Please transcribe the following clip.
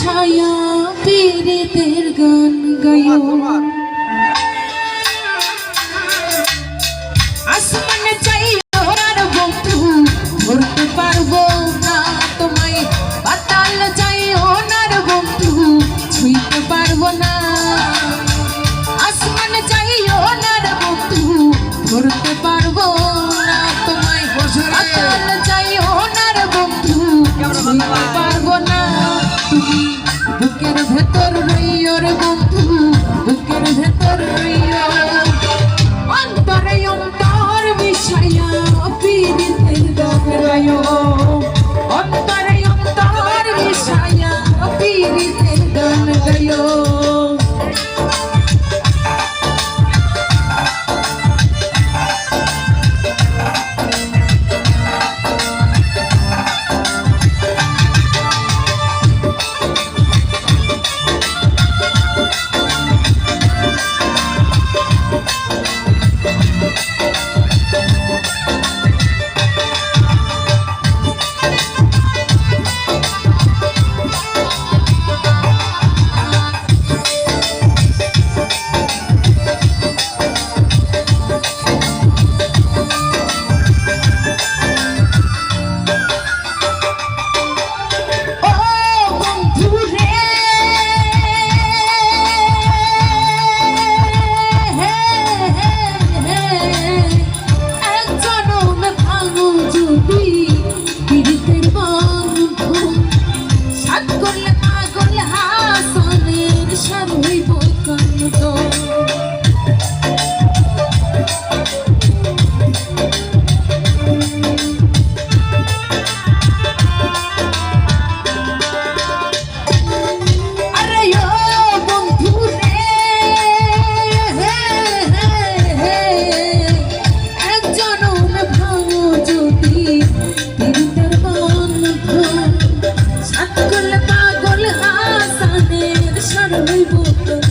মিশায়া পীড়িতের গান গায়ো আসমানে চাইও আর বন্ধু ধরতে পারবো না তোমায় পাতাল চাইও না বন্ধু ছুঁইতে পারবো না আসমানে চাইও না বন্ধু ধরতে পারবো না তোমায় পাতাল চাইও না বন্ধু ছুঁইতে পারবো না তুমি বুকের ভেতর রইও রে বন্ধু বুকের ভেতর রইও অন্তরে অন্তর মিশায়া পীড়িতের গান গায়ো অন্তরে অন্তর মিশায়া পীড়িতের গান গায়ো পাগল হাসানের সারই বোতল